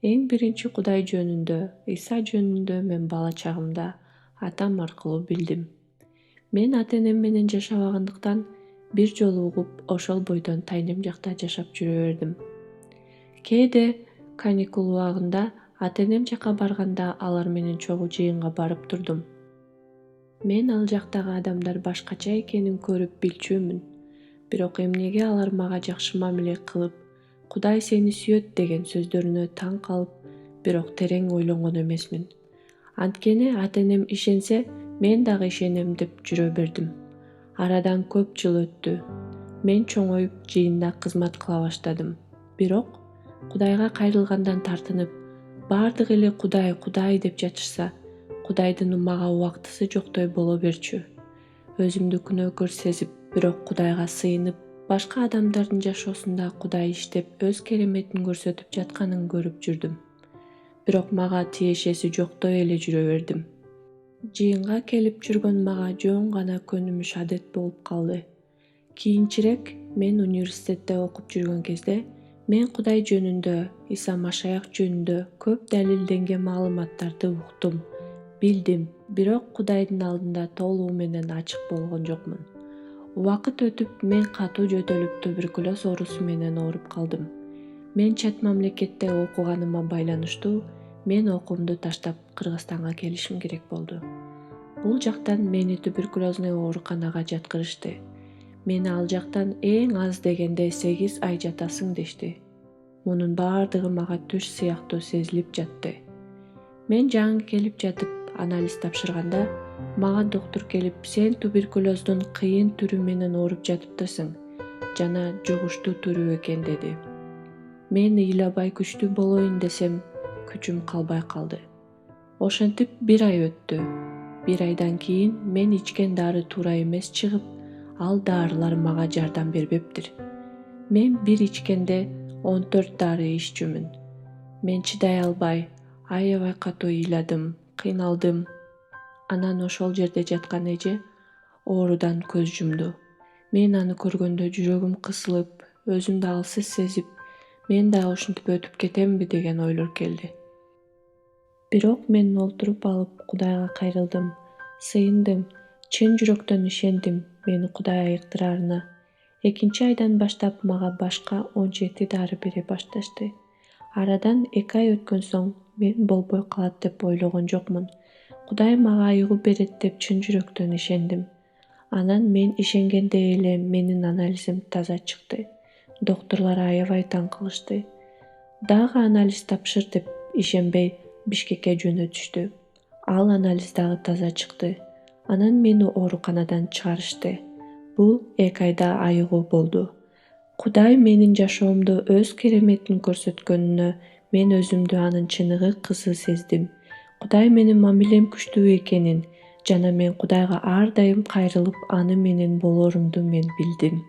Эң биринчи Кудай жөнүндө, Иса жөнүндө мен бала чагымда атам аркылуу билдим. Мен ата-энем менен жашабагандыктан бир жолу угуп, ошол бойдон тайнем жакта жашап жүрө бердим. Кээде каникул убагында ата-энем жака барганда алар менен чогуу жыйынга барып турдум. Мен ал жактагы адамдар башкача экенин көрүп билчүмүн. Бирок эмнеге алар мага жакшы мамиле кылып, Кудай сени сүйөт деген сөздөрүнө таң калып, бирок терең ойлонгон эмесмин. Анткени ата-энем ишенсе, мен дагы ишенем деп жүрө бердим. Арадан көп жыл өттү. Мен чоңоюп жыйында кызмат кыла баштадым. Бирок Кудайга кайрылгандан тартынып, бардыгы эле Кудай, Кудай деп жатышса, Кудайдын мага убактысы жоктой боло берчү. Өзүмдү күнөөкөр сезип, бирок Кудайга сыйынып, башка адамдардын жашоосунда Кудай иштеп өз кереметин көрсөтүп жатканын көрүп жүрдүм. Бирок мага тиешеси жоктой эле жүрө бердим. Жыйынга келип жүргөн мага жөн гана көнүмүш адет болуп калды. Кийинчерээк мен университетте окуп жүргөн кезде мен Кудай жөнүндө, Иса Машаяк жөнүндө көп далилденген маалыматтарды уктум, билдим, бирок Кудайдын алдында толугу менен ачык болгон жокмун. Убакыт өтүп, мен катуу жөтөлүп туберкулез оорусу менен ооруп калдым. Мен чат мамлекетте окуганыма байланыштуу мен окуумду таштап Кыргызстанга келишим керек болду. Бул жактан мени туберкулезный ооруканага жаткырышты. Мени ал жактан эң аз дегенде 8 ай жатасың дешти. Мунун баардыгы мага түш сыяктуу сезилип жатты. Мен жаңы келип жатып анализ тапшырганда, мага доктур келип, сен туберкулездун кыйын түрү менен ооруп жатыптырсың жана жугуштуу түрү экен деди. Мен ыйлабай күчтүү болоюн десем, күчүм калбай калды. Ошентип 1 ай өттү. 1 айдан кийин мен ичкен дары туура эмес чыгып, ал дарылар мага жардам бербептир. Мен бир ичкенде 14 дары иччүмүн. Мен чыдай албай, аябай катуу ыйладым, кыйналдым. Анан ошол жерде жаткан эже оорудан көз жумду. Мен аны көргөндө жүрөгүм кысылып, өзүмдү алсыз сезип, мен да ушинтип өтүп кетемби деген ойлор келди. Бирок мен олтуруп алып Кудайга кайрылдым, сыйындым, чын жүрөктөн ишендим мени Кудай айыктырарына. 2 айдан баштап мага башка 17 дары бере башташты. Арадан 2 ай өткөн соң мен болбой калат деп ойлогон жокмун. Кудай мага айыгуу берет деп чын жүрөктөн ишендим. Анан мен ишенгендей эле менин анализим таза чыкты. Доктурлар аябай таң калышты. Дагы анализ тапшыр деп ишенбей Бишкекке жөнөтүштү. Ал анализ дагы таза чыкты. Анан мени ооруканадан чыгарышты. Бул 2 айда айыгуу болду. Кудай менин жашоомдо өз кереметин көрсөткөнүнө мен өзүмдү анын чыныгы-кызы сездим. Кудай менин мамилем күчтүү экенин жана мен Кудайга ар дайым кайрылып аны менен болорумду мен билдим.